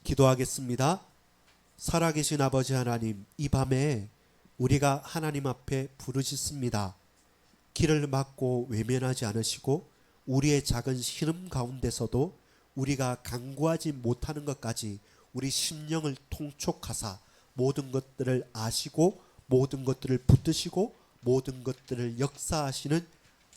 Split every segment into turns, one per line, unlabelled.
기도하겠습니다. 살아계신 아버지 하나님, 이 밤에 우리가 하나님 앞에 부르짖습니다. 길을 막고 외면하지 않으시고 우리의 작은 신음 가운데서도 우리가 간구하지 못하는 것까지 우리 심령을 통촉하사 모든 것들을 아시고 모든 것들을 붙드시고 모든 것들을 역사하시는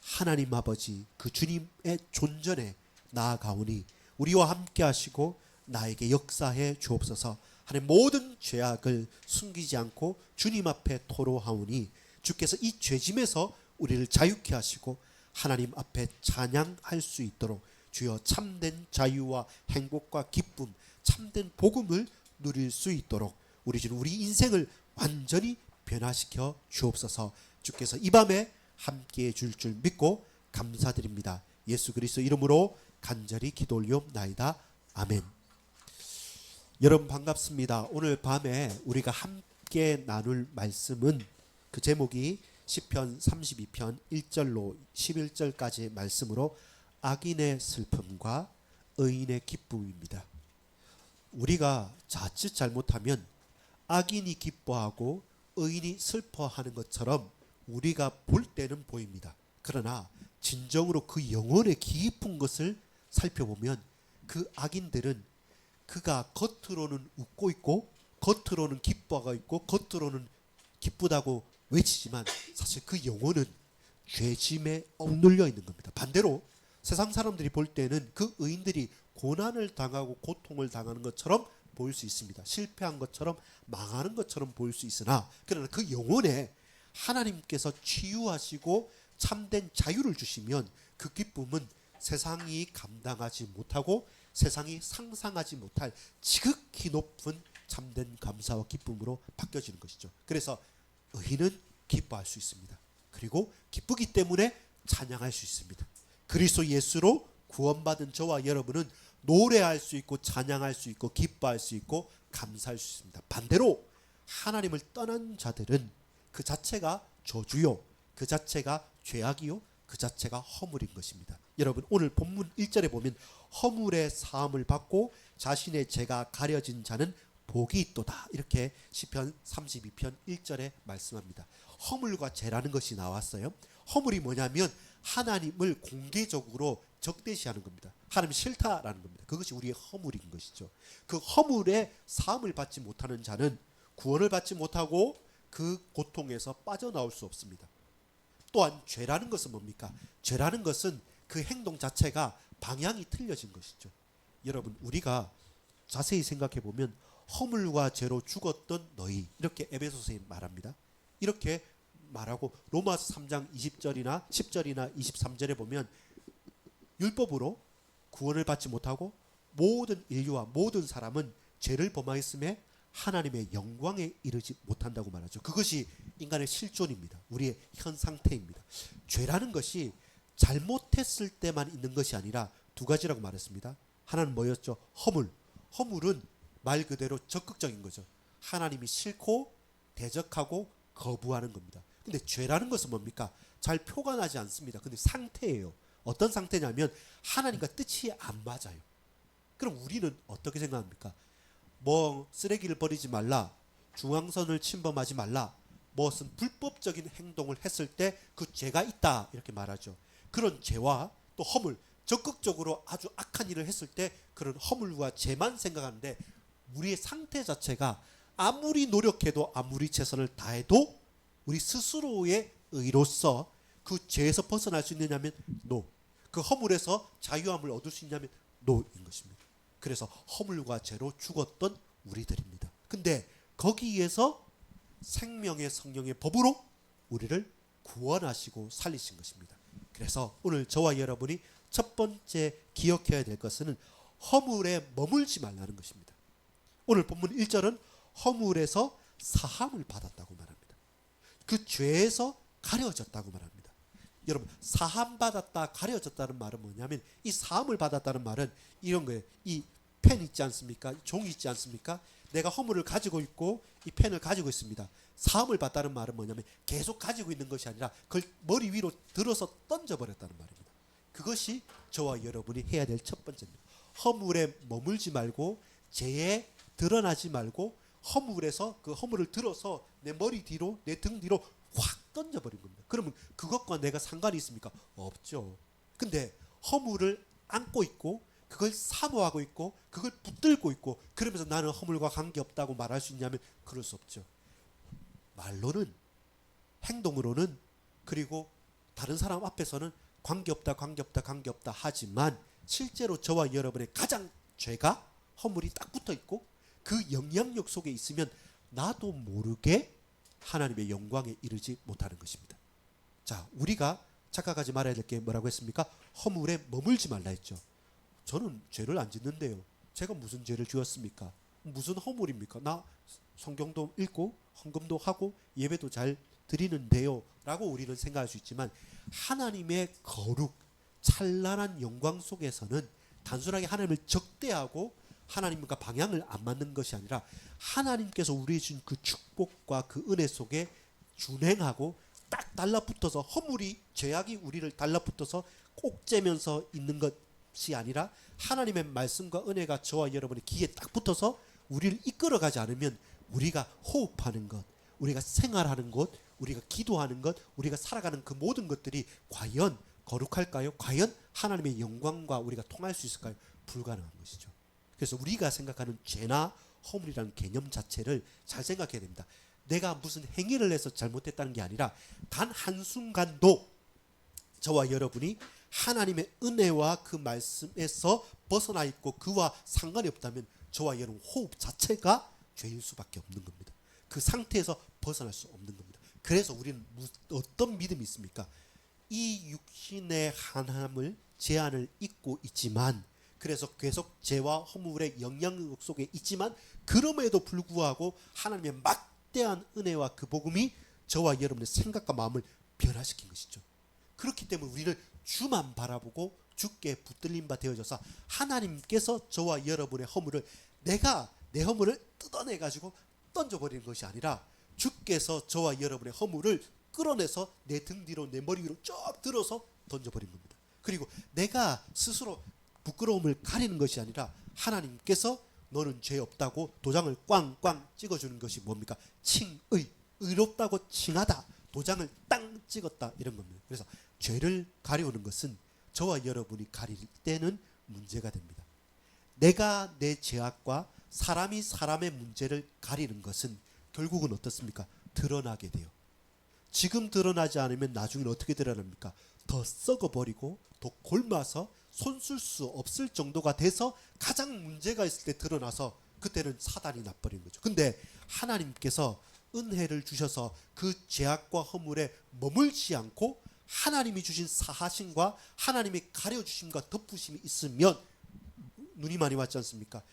하나님 아버지, 그 주님의 존전에 나아가오니 우리와 함께 하시고 나에게 역사해 주옵소서. 하나님, 모든 죄악을 숨기지 않고 주님 앞에 토로하오니 주께서 이 죄짐에서 우리를 자유케 하시고 하나님 앞에 찬양할 수 있도록 주여 참된 자유와 행복과 기쁨, 참된 복음을 누릴 수 있도록 우리 주는 우리 인생을 완전히 변화시켜 주옵소서. 주께서 이 밤에 함께해 줄 믿고 감사드립니다. 예수 그리스도 이름으로 간절히 기도 올리옵나이다. 아멘. 여러분 반갑습니다. 오늘 밤에 우리가 함께 나눌 말씀은 그 제목이 시편 32편 1절로 11절까지의 말씀으로 악인의 슬픔과 의인의 기쁨입니다. 우리가 자칫 잘못하면 악인이 기뻐하고 의인이 슬퍼하는 것처럼 우리가 볼 때는 보입니다. 그러나 진정으로 그 영혼의 깊은 것을 살펴보면 그 악인들은 그가 겉으로는 웃고 있고 겉으로는 기뻐하고 있고 겉으로는 기쁘다고 외치지만 사실 그 영혼은 죄짐에 억눌려 있는 겁니다. 반대로 세상 사람들이 볼 때는 그 의인들이 고난을 당하고 고통을 당하는 것처럼 보일 수 있습니다. 실패한 것처럼 망하는 것처럼 보일 수 있으나 그러나 그 영혼에 하나님께서 치유하시고 참된 자유를 주시면 그 기쁨은 세상이 감당하지 못하고 세상이 상상하지 못할 지극히 높은 참된 감사와 기쁨으로 바뀌어지는 것이죠. 그래서 의인은 기뻐할 수 있습니다. 그리고 기쁘기 때문에 찬양할 수 있습니다. 그리스도 예수로 구원받은 저와 여러분은 노래할 수 있고 찬양할 수 있고 기뻐할 수 있고 감사할 수 있습니다. 반대로 하나님을 떠난 자들은 그 자체가 저주요, 그 자체가 죄악이요, 그 자체가 허물인 것입니다. 여러분 오늘 본문 1절에 보면 허물의 사함을 받고 자신의 죄가 가려진 자는 복이 있도다, 이렇게 시편 32편 1절에 말씀합니다. 허물과 죄라는 것이 나왔어요. 허물이 뭐냐면 하나님을 공개적으로 적대시하는 겁니다. 하나님 싫다라는 겁니다. 그것이 우리의 허물인 것이죠. 그 허물의 사함을 받지 못하는 자는 구원을 받지 못하고 그 고통에서 빠져나올 수 없습니다. 또한 죄라는 것은 뭡니까? 죄라는 것은 그 행동 자체가 방향이 틀려진 것이죠. 여러분 우리가 자세히 생각해 보면 허물과 죄로 죽었던 너희, 이렇게 에베소서에 말합니다. 이렇게 말하고 로마서 3장 20절이나 10절이나 23절에 보면 율법으로 구원을 받지 못하고 모든 인류와 모든 사람은 죄를 범하였음에 하나님의 영광에 이르지 못한다고 말하죠. 그것이 인간의 실존입니다. 우리의 현 상태입니다. 죄라는 것이 잘못했을 때만 있는 것이 아니라 두 가지라고 말했습니다. 하나는 뭐였죠? 허물. 허물은 말 그대로 적극적인 거죠. 하나님이 싫고 대적하고 거부하는 겁니다. 근데 죄라는 것은 뭡니까? 잘 표가 나지 않습니다. 근데 상태예요. 어떤 상태냐면 하나님과 뜻이 안 맞아요. 그럼 우리는 어떻게 생각합니까? 뭐 쓰레기를 버리지 말라, 중앙선을 침범하지 말라, 무슨 불법적인 행동을 했을 때 그 죄가 있다, 이렇게 말하죠. 그런 죄와 또 허물, 적극적으로 아주 악한 일을 했을 때 그런 허물과 죄만 생각하는데 우리의 상태 자체가 아무리 노력해도 아무리 최선을 다해도 우리 스스로의 의로서 그 죄에서 벗어날 수 있느냐면 no. 그 허물에서 자유함을 얻을 수 있냐면 no인 것입니다. 그래서 허물과 죄로 죽었던 우리들입니다. 근데 거기에서 생명의 성령의 법으로 우리를 구원하시고 살리신 것입니다. 그래서 오늘 저와 여러분이 첫 번째 기억해야 될 것은 허물에 머물지 말라는 것입니다. 오늘 본문 1절은 허물에서 사함을 받았다고 말합니다. 그 죄에서 가려졌다고 말합니다. 여러분 사함받았다, 가려졌다는 말은 뭐냐면 이 사함을 받았다는 말은 이런 거예요. 이 펜 있지 않습니까? 종이 있지 않습니까? 내가 허물을 가지고 있고 이 펜을 가지고 있습니다. 사함을 받다는 말은 뭐냐면 계속 가지고 있는 것이 아니라 그걸 머리 위로 들어서 던져버렸다는 말입니다. 그것이 저와 여러분이 해야 될 첫 번째입니다. 허물에 머물지 말고 죄에 드러나지 말고 허물에서 그 허물을 들어서 내 머리 뒤로 내 등 뒤로 확 던져버린 겁니다. 그러면 그것과 내가 상관이 있습니까? 없죠. 근데 허물을 안고 있고 그걸 사모하고 있고 그걸 붙들고 있고 그러면서 나는 허물과 관계없다고 말할 수 있냐면 그럴 수 없죠. 말로는, 행동으로는, 그리고 다른 사람 앞에서는 관계없다 관계없다 관계없다 하지만 실제로 저와 여러분의 가장 죄가 허물이 딱 붙어 있고 그 영향력 속에 있으면 나도 모르게 하나님의 영광에 이르지 못하는 것입니다. 자, 우리가 착각하지 말아야 될 게 뭐라고 했습니까? 허물에 머물지 말라 했죠. 저는 죄를 안 짓는데요. 제가 무슨 죄를 지었습니까? 무슨 허물입니까? 나 성경도 읽고 헌금도 하고 예배도 잘 드리는데요 라고 우리는 생각할 수 있지만 하나님의 거룩 찬란한 영광 속에서는 단순하게 하나님을 적대하고 하나님과 방향을 안 맞는 것이 아니라 하나님께서 우리에게 준 그 축복과 그 은혜 속에 준행하고 딱 달라붙어서 허물이 죄악이 우리를 달라붙어서 꼭재면서 있는 것이 아니라 하나님의 말씀과 은혜가 저와 여러분의 귀에 딱 붙어서 우리를 이끌어가지 않으면 우리가 호흡하는 것, 우리가 생활하는 것, 우리가 기도하는 것, 우리가 살아가는 그 모든 것들이 과연 거룩할까요? 과연 하나님의 영광과 우리가 통할 수 있을까요? 불가능한 것이죠. 그래서 우리가 생각하는 죄나 허물이라는 개념 자체를 잘 생각해야 됩니다. 내가 무슨 행위를 해서 잘못했다는 게 아니라 단 한순간도 저와 여러분이 하나님의 은혜와 그 말씀에서 벗어나 있고 그와 상관이 없다면 저와 여러분 호흡 자체가 죄일 수밖에 없는 겁니다. 그 상태에서 벗어날 수 없는 겁니다. 그래서 우리는 어떤 믿음이 있습니까? 이 육신의 한함을 제한을 잊고 있지만 그래서 계속 죄와 허물의 영향력 속에 있지만 그럼에도 불구하고 하나님의 막대한 은혜와 그 복음이 저와 여러분의 생각과 마음을 변화시킨 것이죠. 그렇기 때문에 우리를 주만 바라보고 주께 붙들림 바 되어져서 하나님께서 저와 여러분의 허물을 내가 내 허물을 뜯어내 가지고 던져버리는 것이 아니라 주께서 저와 여러분의 허물을 끌어내서 내 등 뒤로 내 머리 위로 쭉 들어서 던져버린 겁니다. 그리고 내가 스스로 부끄러움을 가리는 것이 아니라 하나님께서 너는 죄 없다고 도장을 꽝꽝 찍어주는 것이 뭡니까? 칭의, 의롭다고 칭하다, 도장을 땅 찍었다 이런 겁니다. 그래서 죄를 가리우는 것은 저와 여러분이 가릴 때는 문제가 됩니다. 내가 내 죄악과 사람이 사람의 문제를 가리는 것은 결국은 어떻습니까? 드러나게 돼요. 지금 드러나지 않으면 나중에는 어떻게 드러납니까? 더 썩어버리고 더 골마서 손쓸 수 없을 정도가 돼서 가장 문제가 있을 때 드러나서 그때는 사단이 나버린 거죠. 근데 하나님께서 은혜를 주셔서 그 죄악과 허물에 머물지 않고 하나님이 주신 사하심과 하나님이 가려주심과 덮으심이 있으면 눈이 많이 왔지 않습니까?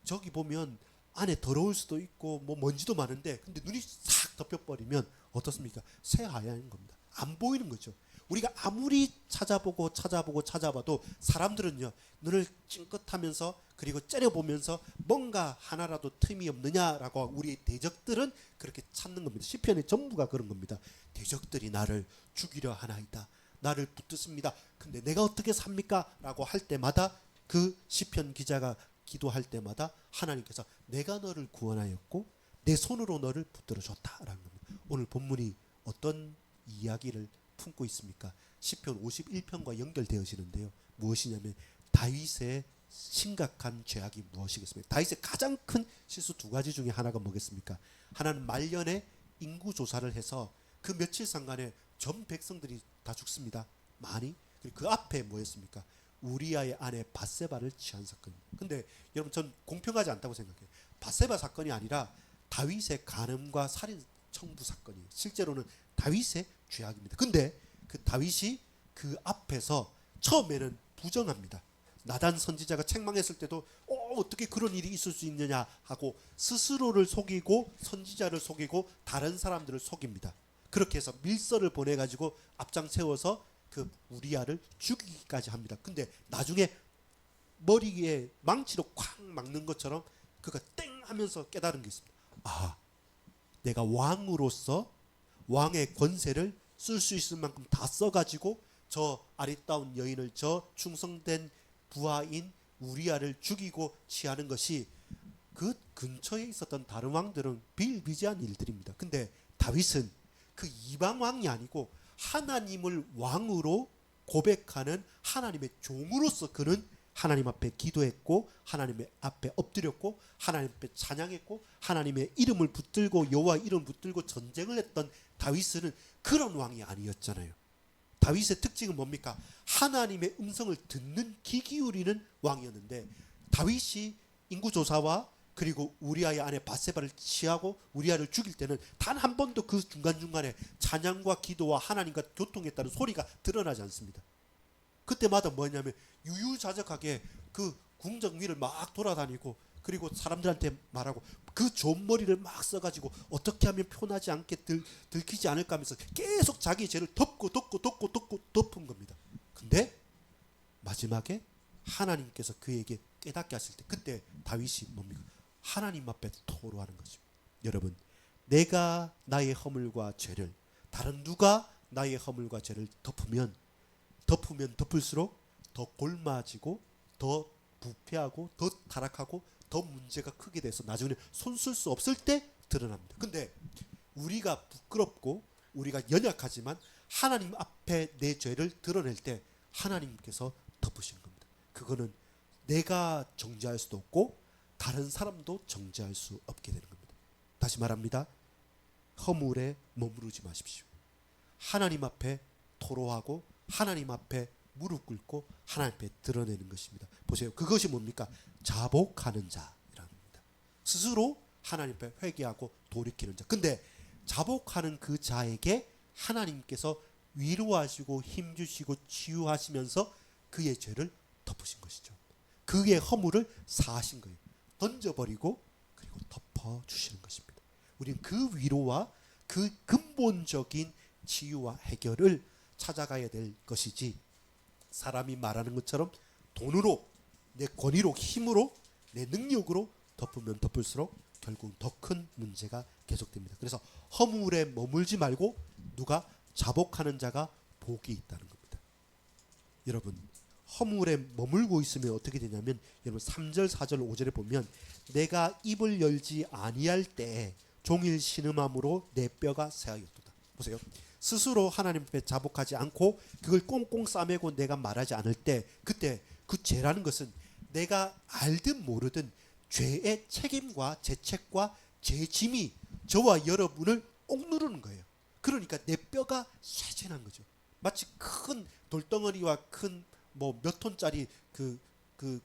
저기 보면 안에 더러울 수도 있고 뭐 먼지도 많은데 근데 눈이 싹 덮여버리면 어떻습니까? 새하얀 겁니다. 안 보이는 거죠. 우리가 아무리 찾아봐도 사람들은요 눈을 찡긋하면서 그리고 째려보면서 뭔가 하나라도 틈이 없느냐라고 우리 대적들은 그렇게 찾는 겁니다. 시편의 전부가 그런 겁니다. 대적들이 나를 죽이려 하나이다. 나를 붙들습니다. 근데 내가 어떻게 삽니까? 라고 할 때마다 그 시편 기자가 기도할 때마다 하나님께서 내가 너를 구원하였고 내 손으로 너를 붙들어 줬다라는 겁니다. 오늘 본문이 어떤 이야기를 품고 있습니까? 시편 51편과 연결되어지는데요. 무엇이냐면 다윗의 심각한 죄악이 무엇이겠습니까? 다윗의 가장 큰 실수 두 가지 중에 하나가 뭐겠습니까? 하나는 말년에 인구 조사를 해서 그 며칠 상간에 전 백성들이 다 죽습니다. 많이. 그리고 그 앞에 뭐였습니까? 우리아의 아내 밧세바를 취한 사건입니다. 근데 여러분 전 공평하지 않다고 생각해요. 밧세바 사건이 아니라 다윗의 간음과 살인 청부 사건이에요. 실제로는 다윗의 죄악입니다. 근데 그 다윗이 그 앞에서 처음에는 부정합니다. 나단 선지자가 책망했을 때도 어떻게 그런 일이 있을 수 있느냐 하고 스스로를 속이고 선지자를 속이고 다른 사람들을 속입니다. 그렇게 해서 밀서를 보내가지고 앞장 세워서 그 우리아를 죽이기까지 합니다. 근데 나중에 머리에 망치로 콱 막는 것처럼 그가 땡 하면서 깨달은 게 있습니다. 아, 내가 왕으로서 왕의 권세를 쓸 수 있을 만큼 다 써가지고 저 아리따운 여인을 저 충성된 부하인 우리아를 죽이고 취하는 것이 그 근처에 있었던 다른 왕들은 비일비재한 일들입니다. 근데 다윗은 그 이방 왕이 아니고 하나님을 왕으로 고백하는 하나님의 종으로서 그는 하나님 앞에 기도했고 하나님의 앞에 엎드렸고 하나님 앞에 찬양했고 하나님의 이름을 붙들고 여호와 이름을 붙들고 전쟁을 했던 다윗은 그런 왕이 아니었잖아요. 다윗의 특징은 뭡니까? 하나님의 음성을 듣는 귀 기울이는 왕이었는데 다윗이 인구조사와 그리고 우리아의 아내 바세바를 취하고 우리아를 죽일 때는 단 한 번도 그 중간중간에 찬양과 기도와 하나님과 교통했다는 소리가 드러나지 않습니다. 그때마다 뭐냐면 유유자적하게 그 궁정 위를 막 돌아다니고 그리고 사람들한테 말하고 그 존머리를 막 써가지고 어떻게 하면 표나지 않게 들키지 않을까 하면서 계속 자기 죄를 덮고 덮은 겁니다. 근데 마지막에 하나님께서 그에게 깨닫게 하실 때 그때 다윗이 뭡니까? 하나님 앞에 토로하는 거죠. 여러분, 내가 나의 허물과 죄를 다른 누가 나의 허물과 죄를 덮으면 덮을수록 더 골마지고 더 부패하고 더 타락하고 더 문제가 크게 돼서 나중에 손 쓸 수 없을 때 드러납니다. 근데 우리가 부끄럽고 우리가 연약하지만 하나님 앞에 내 죄를 드러낼 때 하나님께서 덮으시는 겁니다. 그거는 내가 정죄할 수도 없고 다른 사람도 정죄할 수 없게 되는 겁니다. 다시 말합니다. 허물에 머무르지 마십시오. 하나님 앞에 토로하고 하나님 앞에 무릎 꿇고 하나님 앞에 드러내는 것입니다. 보세요. 그것이 뭡니까? 자복하는 자랍니다. 스스로 하나님 앞에 회개하고 돌이키는 자. 근데 자복하는 그 자에게 하나님께서 위로하시고 힘주시고 치유하시면서 그의 죄를 덮으신 것이죠. 그의 허물을 사하신 거예요. 던져버리고 그리고 덮어주시는 것입니다. 우리는 그 위로와 그 근본적인 치유와 해결을 찾아가야 될 것이지 사람이 말하는 것처럼 돈으로 내 권위로 힘으로 내 능력으로 덮으면 덮을수록 결국 더 큰 문제가 계속됩니다. 그래서 허물에 머물지 말고 누가 자복하는 자가 복이 있다는 겁니다. 여러분 허물에 머물고 있으면 어떻게 되냐면 여러분 3절 4절 5절에 보면 내가 입을 열지 아니할 때에 종일 신음함으로 내 뼈가 새하였도다. 보세요. 스스로 하나님 앞에 자복하지 않고 그걸 꽁꽁 싸매고 내가 말하지 않을 때 그때 그 죄라는 것은 내가 알든 모르든 죄의 책임과 죄책과 죄짐이 저와 여러분을 옥누르는 거예요. 그러니까 내 뼈가 쇠진한 거죠. 마치 큰 돌덩어리와 큰 뭐 몇 톤짜리 그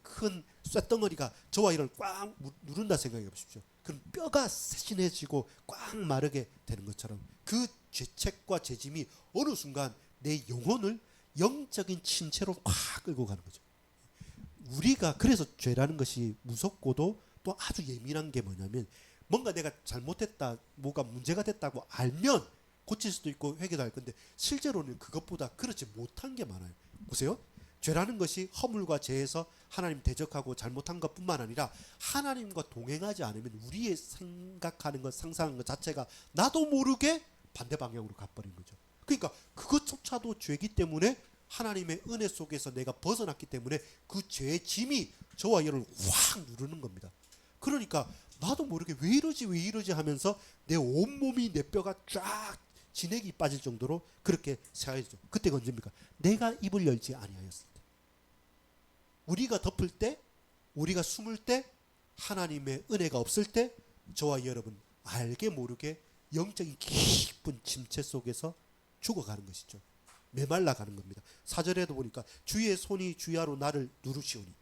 큰 쇳덩어리가 저와 이를 꽉 누른다 생각해 보십시오. 그럼 뼈가 세신해지고 꽉 마르게 되는 것처럼 그 죄책과 죄짐이 어느 순간 내 영혼을 영적인 침체로 확 끌고 가는 거죠. 우리가 그래서 죄라는 것이 무섭고도 또 아주 예민한 게 뭐냐면 뭔가 내가 잘못했다 뭐가 문제가 됐다고 알면 고칠 수도 있고 회개도 할 건데 실제로는 그것보다 그렇지 못한 게 많아요. 보세요. 죄라는 것이 허물과 죄에서 하나님 대적하고 잘못한 것뿐만 아니라 하나님과 동행하지 않으면 우리의 생각하는 것 상상하는 것 자체가 나도 모르게 반대 방향으로 가버린 거죠. 그러니까 그것조차도 죄이기 때문에 하나님의 은혜 속에서 내가 벗어났기 때문에 그 죄의 짐이 저와 얘를 확 누르는 겁니다. 그러니까 나도 모르게 왜 이러지 하면서 내 온몸이 내 뼈가 쫙 진액이 빠질 정도로 그렇게 새하얘져. 그때가 언제입니까? 내가 입을 열지 아니하였을 때. 우리가 덮을 때, 우리가 숨을 때, 하나님의 은혜가 없을 때 저와 여러분 알게 모르게 영적인 깊은 침체 속에서 죽어가는 것이죠. 메말라가는 겁니다. 4절에도 보니까 주의 손이 주야로 나를 누르시오니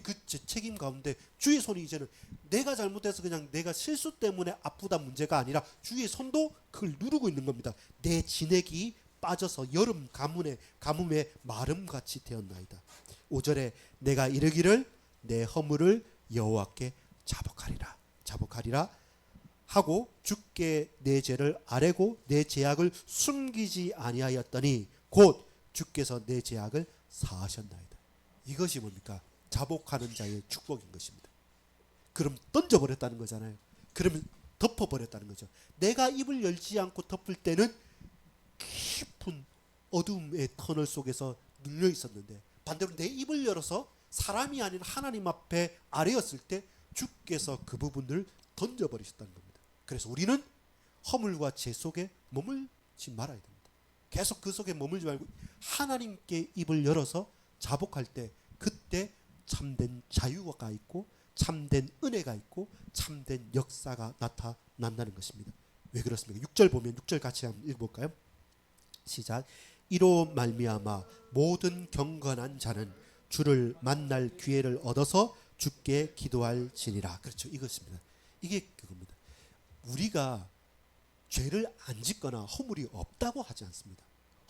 그 책임 가운데 주의 손이 이제는 내가 잘못해서 그냥 내가 실수 때문에 아프다 문제가 아니라 주의 손도 그걸 누르고 있는 겁니다. 내 진액이 빠져서 여름 가뭄에 마름같이 되었나이다. 5절에 내가 이르기를 내 허물을 여호와께 자복하리라 하고 주께 내 죄를 아뢰고 내 죄악을 숨기지 아니하였더니 곧 주께서 내 죄악을 사하셨나이다. 이것이 뭡니까? 자복하는 자의 축복인 것입니다. 그럼 던져버렸다는 거잖아요. 그러면 덮어버렸다는 거죠. 내가 입을 열지 않고 덮을 때는 깊은 어둠의 터널 속에서 눌려 있었는데 반대로 내 입을 열어서 사람이 아닌 하나님 앞에 아뢰었을 때 주께서 그 부분을 던져버리셨다는 겁니다. 그래서 우리는 허물과 죄 속에 머물지 말아야 됩니다. 계속 그 속에 머물지 말고 하나님께 입을 열어서 자복할 때 그때 참된 자유가 있고 참된 은혜가 있고 참된 역사가 나타난다는 것입니다. 왜 그렇습니까? 6절 보면 6절 같이 한번 읽어볼까요? 시작. 이로 말미암아 모든 경건한 자는 주를 만날 기회를 얻어서 주께 기도할지니라. 그렇죠. 이것입니다. 이게 그겁니다. 우리가 죄를 안 짓거나 허물이 없다고 하지 않습니다.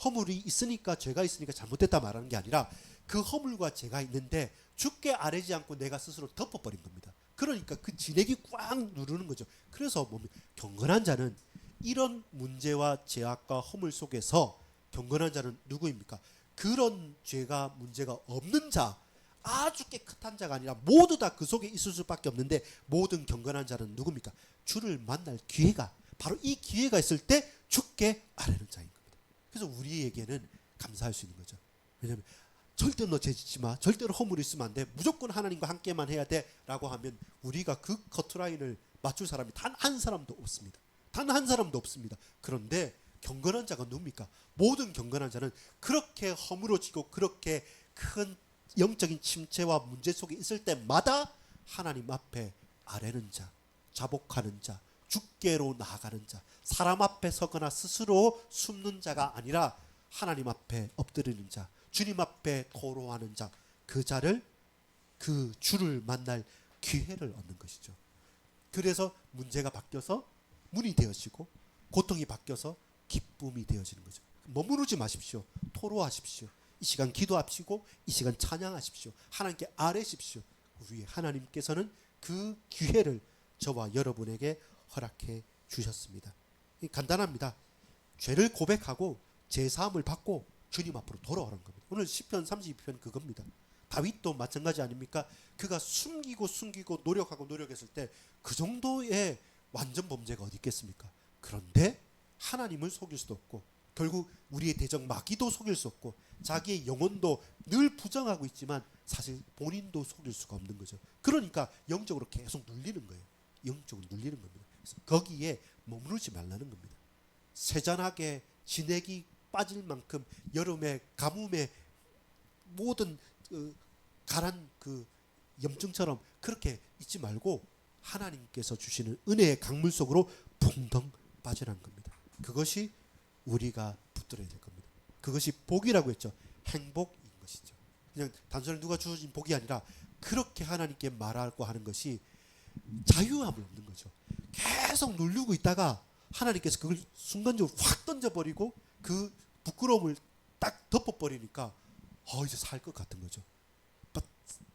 허물이 있으니까 죄가 있으니까 잘못됐다 말하는 게 아니라 그 허물과 죄가 있는데 주께 아뢰지 않고 내가 스스로 덮어버린 겁니다. 그러니까 그 진액이 꽉 누르는 거죠. 그래서 경건한 자는 이런 문제와 죄악과 허물 속에서 경건한 자는 누구입니까? 그런 죄가 문제가 없는 자, 아주 깨끗한 자가 아니라 모두 다 그 속에 있을 수밖에 없는데 모든 경건한 자는 누굽니까? 주를 만날 기회가 바로 이 기회가 있을 때 주께 아뢰는 자인 겁니다. 그래서 우리에게는 감사할 수 있는 거죠. 왜냐하면 절대로 너 죄짓지 마. 절대로 허물이 있으면 안 돼. 무조건 하나님과 함께만 해야 돼. 라고 하면 우리가 그 커트라인을 맞출 사람이 단 한 사람도 없습니다. 단 한 사람도 없습니다. 그런데 경건한 자가 누굽니까? 모든 경건한 자는 그렇게 허물어지고 그렇게 큰 영적인 침체와 문제 속에 있을 때마다 하나님 앞에 아뢰는 자, 자복하는 자, 주께로 나아가는 자, 사람 앞에 서거나 스스로 숨는 자가 아니라 하나님 앞에 엎드리는 자, 주님 앞에 토로하는 자, 그 자를 그 주를 만날 기회를 얻는 것이죠. 그래서 문제가 바뀌어서 문이 되어지고 고통이 바뀌어서 기쁨이 되어지는 거죠. 머무르지 마십시오. 토로하십시오. 이 시간 기도하시고 이 시간 찬양하십시오. 하나님께 아뢰십시오. 우리 하나님께서는 그 기회를 저와 여러분에게 허락해 주셨습니다. 간단합니다. 죄를 고백하고 제사함을 받고 주님 앞으로 돌아오는 겁니다. 오늘 시편 32편 그겁니다. 다윗도 마찬가지 아닙니까? 그가 숨기고 노력하고 노력했을 때 그 정도의 완전 범죄가 어디 있겠습니까? 그런데 하나님을 속일 수도 없고 결국 우리의 대적 마귀도 속일 수 없고 자기의 영혼도 늘 부정하고 있지만 사실 본인도 속일 수가 없는 거죠. 그러니까 영적으로 계속 눌리는 거예요. 영적으로 눌리는 겁니다. 그래서 거기에 머무르지 말라는 겁니다. 세잔하게 진액이 빠질 만큼 여름에 가뭄에 모든 가란 그 염증처럼 그렇게 있지 말고 하나님께서 주시는 은혜의 강물 속으로 풍덩 빠지라는 겁니다. 그것이 우리가 붙들어야 될 겁니다. 그것이 복이라고 했죠. 행복인 것이죠. 그냥 단순히 누가 주신 복이 아니라 그렇게 하나님께 말하고 하는 것이 자유함을 얻는 거죠. 계속 누르고 있다가 하나님께서 그걸 순간적으로 확 던져버리고 그 부끄러움을 딱 덮어버리니까 이제 살 것 같은 거죠.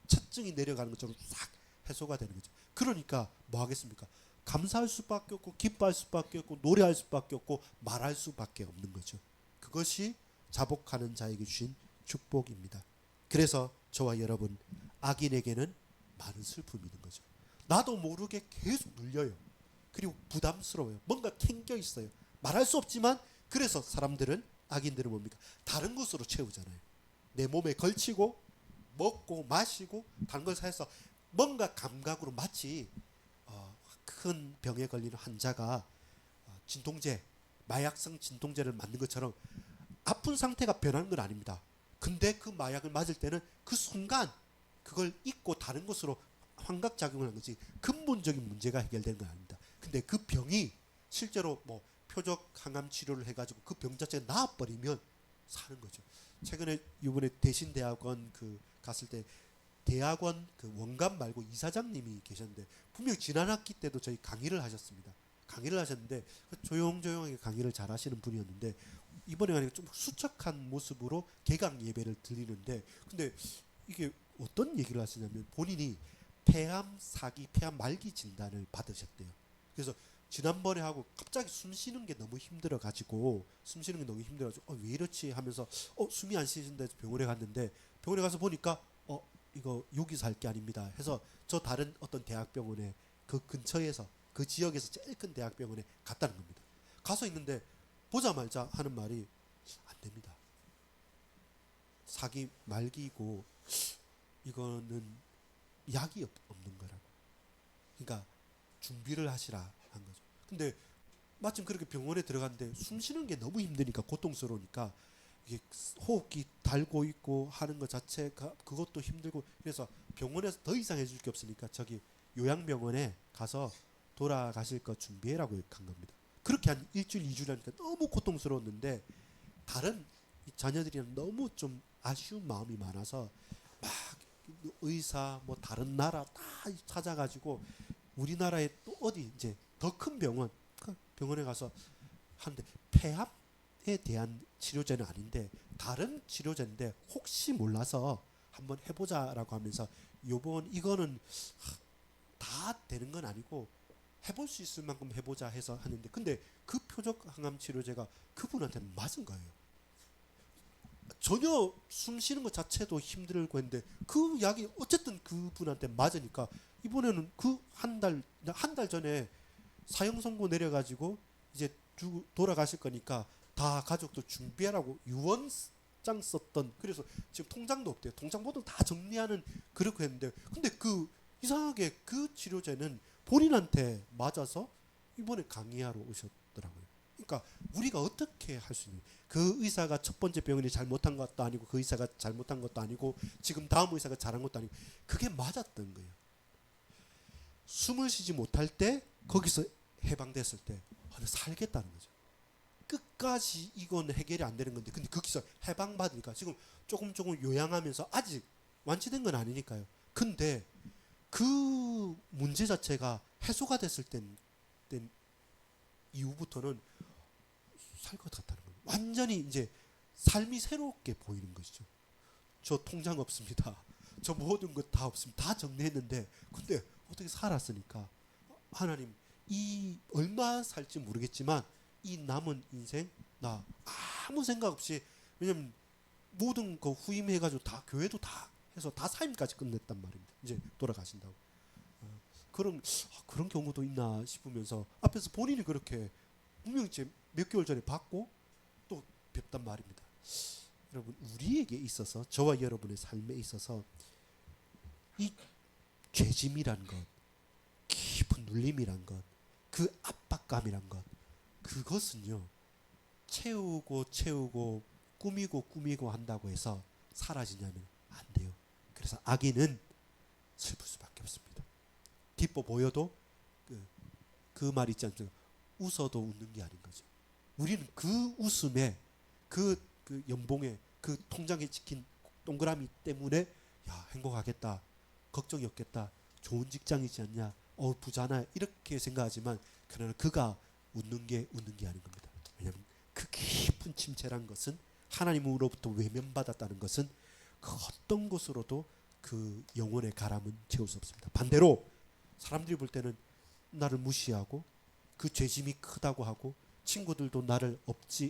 채증이 내려가는 것처럼 싹 해소가 되는 거죠. 그러니까 뭐 하겠습니까? 감사할 수밖에 없고 기뻐할 수밖에 없고 노래할 수밖에 없고 말할 수밖에 없는 거죠. 그것이 자복하는 자에게 주신 축복입니다. 그래서 저와 여러분 악인에게는 많은 슬픔이 있는 거죠. 나도 모르게 계속 눌려요. 그리고 부담스러워요. 뭔가 캥겨 있어요. 말할 수 없지만 그래서 사람들은 악인들은 뭡니까? 다른 것으로 채우잖아요. 내 몸에 걸치고 먹고 마시고 다른 걸 사해서 뭔가 감각으로 마치 큰 병에 걸리는 환자가 진통제, 마약성 진통제를 맞는 것처럼 아픈 상태가 변하는 건 아닙니다. 근데 그 마약을 맞을 때는 그 순간 그걸 잊고 다른 것으로 환각작용을 하는 거지 근본적인 문제가 해결되는 건 아닙니다. 근데 그 병이 실제로 뭐 표적 항암 치료를 해가지고 그 병 자체가 나아버리면 사는 거죠. 최근에 이번에 대신대학원 갔을 때 대학원 원감 말고 이사장님이 계셨는데 분명히 지난 학기 때도 저희 강의를 하셨습니다. 강의를 하셨는데 조용조용하게 강의를 잘 하시는 분이었는데 이번에 좀 수척한 모습으로 개강 예배를 드리는데 근데 이게 어떤 얘기를 하시냐면 본인이 폐암 말기 진단을 받으셨대요. 그래서 지난번에 하고 갑자기 숨 쉬는 게 너무 힘들어가지고 왜 이렇지 하면서 숨이 안 쉬신다 해서 병원에 갔는데 병원에 가서 보니까 이거 여기서 할 게 아닙니다 해서 저 다른 어떤 대학병원에 그 근처에서 그 지역에서 제일 큰 대학병원에 갔다는 겁니다. 가서 있는데 보자마자 하는 말이 안 됩니다. 말기고 이거는 약이 없는 거라고. 준비를 하시라 한 거죠. 근데 마침 그렇게 병원에 들어갔는데 숨 쉬는 게 너무 힘드니까 고통스러우니까 이게 호흡기 달고 있고 하는 것 자체가 그것도 힘들고 그래서 병원에서 더 이상 해줄 게 없으니까 저기 요양병원에 가서 돌아가실 거 준비해라고 한 겁니다. 그렇게 한 일주일, 이주일 하니까 너무 고통스러웠는데 다른 자녀들이랑 너무 좀 아쉬운 마음이 많아서 막 의사 뭐 다른 나라 다 찾아가지고 우리나라에 또 어디 이제 더 큰 병원 그 병원에 가서 하는데 폐암에 대한 치료제는 아닌데 다른 치료제인데 혹시 몰라서 한번 해보자라고 하면서 요번 이거는 다 되는 건 아니고 해볼 수 있을 만큼 해보자 해서 하는데 근데 그 표적 항암 치료제가 그분한테는 맞은 거예요. 전혀 숨 쉬는 것 자체도 힘들고 했는데 그 약이 어쨌든 그분한테 맞으니까 이번에는 그 한 달 전에 사형 선고 내려가지고 이제 돌아가실 거니까 다 가족들 준비하라고 유언장 썼던 그래서 지금 통장도 없대요. 통장번호 다 정리하는 그렇게 했는데 근데 그 이상하게 그 치료제는 본인한테 맞아서 이번에 강의하러 오셨더라고요. 그러니까 우리가 어떻게 할 수 있는 그 의사가 첫 번째 병원이 잘못한 것도 아니고 그 의사가 잘못한 것도 아니고 지금 다음 의사가 잘한 것도 아니고 그게 맞았던 거예요. 숨을 쉬지 못할 때 거기서 해방됐을 때 살겠다는 거죠. 끝까지 이건 해결이 안 되는 건데 근데 거기서 해방받으니까 지금 조금 요양하면서 아직 완치된 건 아니니까요. 근데 그 문제 자체가 해소가 됐을 땐 이후부터는 살 것 같다는 거예요. 완전히 이제 삶이 새롭게 보이는 것이죠. 저 통장 없습니다. 저 모든 것 다 없습니다. 다 정리했는데 근데 어떻게 살았으니까 하나님 이 얼마 살지 모르겠지만 이 남은 인생 나 아무 생각 없이 왜냐면 모든 거 후임해가지고 다 교회도 다 해서 다 사임까지 끝냈단 말입니다. 이제 돌아가신다고. 그런 경우도 있나 싶으면서 앞에서 본인이 그렇게 분명히 몇 개월 전에 받고 또 뵙단 말입니다. 여러분 우리에게 있어서 저와 여러분의 삶에 있어서 이 죄짐이란 것, 깊은 눌림이란 것, 그 압박감이란 것, 그것은요 채우고 꾸미고 한다고 해서 사라지냐면 안 돼요. 그래서 악인은 슬플 수밖에 없습니다. 기뻐 보여도 그 말 있지 않습니까? 웃어도 웃는 게 아닌 거죠. 우리는 그 웃음에 그 연봉에 그 통장에 찍힌 동그라미 때문에 야 행복하겠다 걱정이 없겠다 좋은 직장이지 않냐 부자나 이렇게 생각하지만 그러나 그가 웃는 게 아닌 겁니다. 왜냐하면 그 깊은 침체란 것은 하나님으로부터 외면받았다는 것은 그 어떤 것으로도 그 영혼의 가람은 채울 수 없습니다. 반대로 사람들이 볼 때는 나를 무시하고 그 죄짐이 크다고 하고 친구들도 나를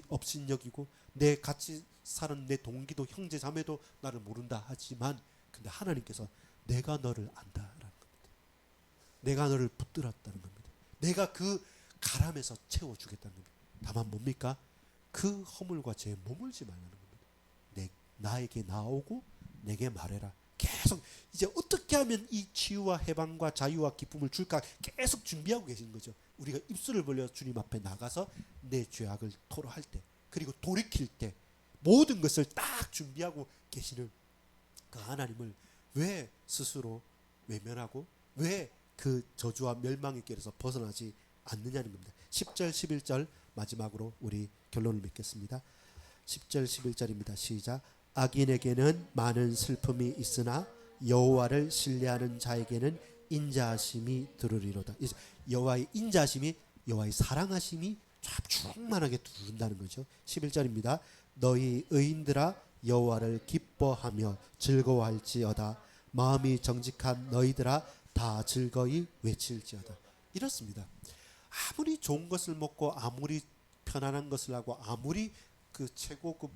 업신여기고 내 같이 사는 내 동기도 형제 자매도 나를 모른다 하지만 근데 하나님께서 내가 너를 안다라는 겁니다. 내가 너를 붙들었다는 겁니다. 내가 그 가람에서 채워주겠다는 겁니다. 다만 뭡니까? 그 허물과 죄에 머물지 말라는 겁니다. 나에게 나오고 내게 말해라. 계속 이제 어떻게 하면 이 치유와 해방과 자유와 기쁨을 줄까 계속 준비하고 계신 거죠. 우리가 입술을 벌려 주님 앞에 나가서 내 죄악을 토로할 때 그리고 돌이킬 때 모든 것을 딱 준비하고 계시는 그 하나님을 왜 스스로 외면하고 왜 그 저주와 멸망의 길에서 벗어나지 않느냐는 겁니다. 10절 11절 마지막으로 우리 결론을 맺겠습니다. 10절 11절입니다. 시작. 악인에게는 많은 슬픔이 있으나 여호와를 신뢰하는 자에게는 인자하심이 들으리로다. 여호와의 인자하심이 여호와의 사랑하심이 충만하게 두른다는 거죠. 11절입니다. 너희 의인들아 여호와를 기뻐하며 즐거워할지어다. 마음이 정직한 너희들아 다 즐거이 외칠지어다. 이렇습니다. 아무리 좋은 것을 먹고 아무리 편안한 것을 하고 아무리 그 최고급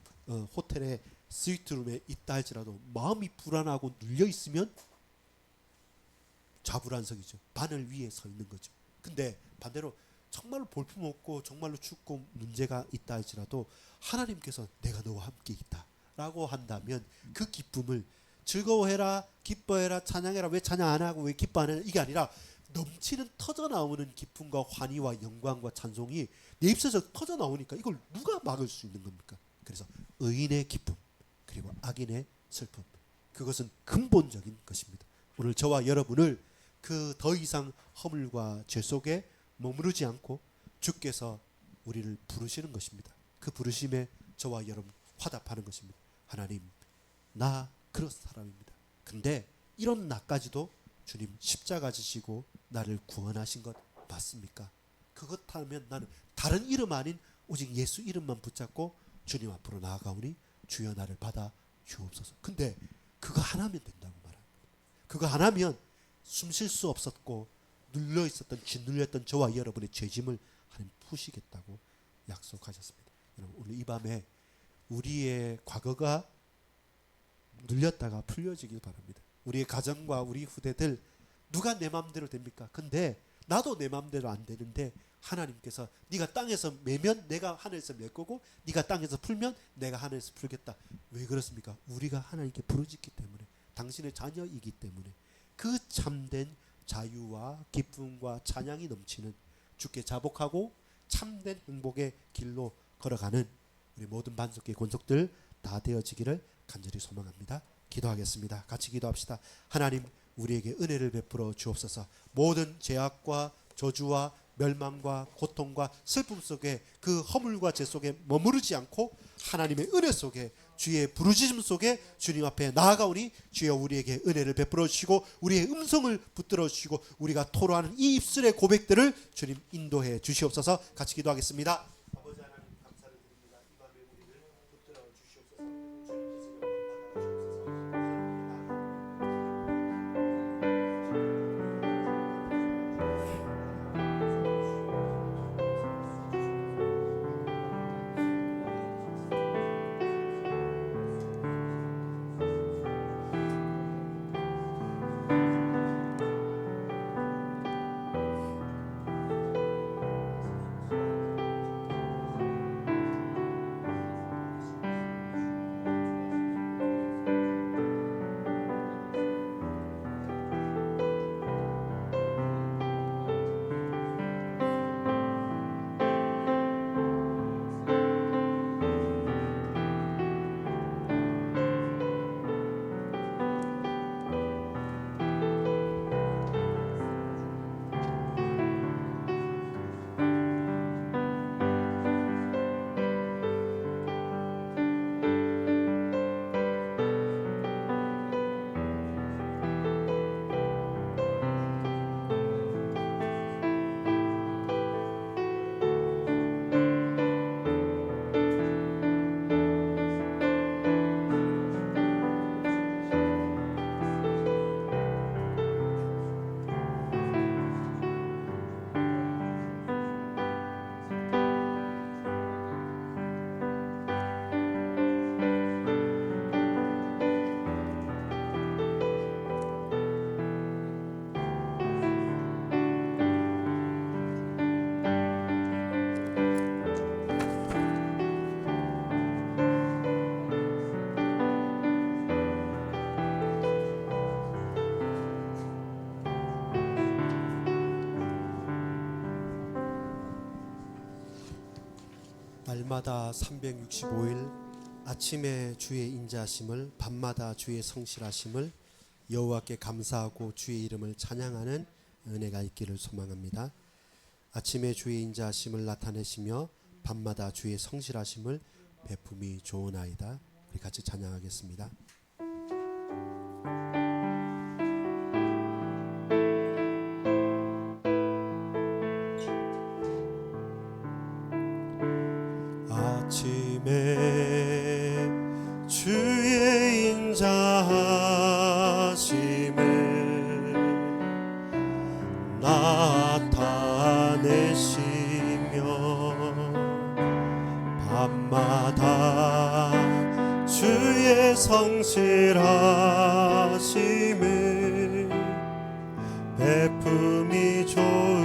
호텔의 스위트룸에 있다 할지라도 마음이 불안하고 눌려 있으면 좌불안석이죠. 바늘 위에 서 있는 거죠. 근데 반대로 정말로 볼품없고 정말로 춥고 문제가 있다 할지라도 하나님께서 내가 너와 함께 있다라고 한다면 그 기쁨을 즐거워해라 기뻐해라 찬양해라 왜 찬양 안 하고 왜 기뻐 안 하냐 이게 아니라 넘치는 터져 나오는 기쁨과 환희와 영광과 찬송이 내 입에서 터져 나오니까 이걸 누가 막을 수 있는 겁니까? 그래서 의인의 기쁨 그리고 악인의 슬픔, 그것은 근본적인 것입니다. 오늘 저와 여러분을 그 더 이상 허물과 죄 속에 머무르지 않고 주께서 우리를 부르시는 것입니다. 그 부르심에 저와 여러분 화답하는 것입니다. 하나님, 나 그런 사람입니다. 근데 이런 나까지도 주님 십자가 지시고 나를 구원하신 것 맞습니까? 그렇다면 나는 다른 이름 아닌 오직 예수 이름만 붙잡고 주님 앞으로 나아가오니 주여 나를 받아 주옵소서. 근데 그거 하나면 된다고 말합니다. 그거 하나면 숨 쉴 수 없었고 눌려 있었던 짓눌렸던 저와 여러분의 죄짐을 하나님 푸시겠다고 약속하셨습니다. 여러분, 오늘 이 밤에 우리의 과거가 눌렸다가 풀려지길 바랍니다. 우리의 가정과 우리 후대들, 누가 내 마음대로 됩니까? 근데 나도 내 마음대로 안 되는데 하나님께서 네가 땅에서 매면 내가 하늘에서 맬 거고 네가 땅에서 풀면 내가 하늘에서 풀겠다. 왜 그렇습니까? 우리가 하나님께 부르짖기 때문에, 당신의 자녀이기 때문에. 그 참된 자유와 기쁨과 찬양이 넘치는, 주께 자복하고 참된 행복의 길로 걸어가는 우리 모든 반석의 권속들 다 되어지기를 간절히 소망합니다. 기도하겠습니다. 같이 기도합시다. 하나님, 우리에게 은혜를 베풀어 주옵소서. 모든 죄악과 저주와 멸망과 고통과 슬픔 속에, 그 허물과 죄 속에 머무르지 않고 하나님의 은혜 속에, 주의 부르짖음 속에 주님 앞에 나아가오니 주여 우리에게 은혜를 베풀어 주시고 우리의 음성을 붙들어 주시고 우리가 토로하는 이 입술의 고백들을 주님 인도해 주시옵소서. 같이 기도하겠습니다. 아버지 하나님, 감사를 드립니다. 이 밤에 우리를 붙들어 주시옵소서. 날마다 365일 아침에 주의 인자하심을, 밤마다 주의 성실하심을, 여호와께 감사하고 주의 이름을 찬양하는 은혜가 있기를 소망합니다. 아침에 주의 인자하심을 나타내시며 밤마다 주의 성실하심을 베품이 좋으나이다. 우리 같이 찬양하겠습니다. 아침에 주의 인자하심을 나타내시며 밤마다 주의 성실하심을 베품이 좋으나이다.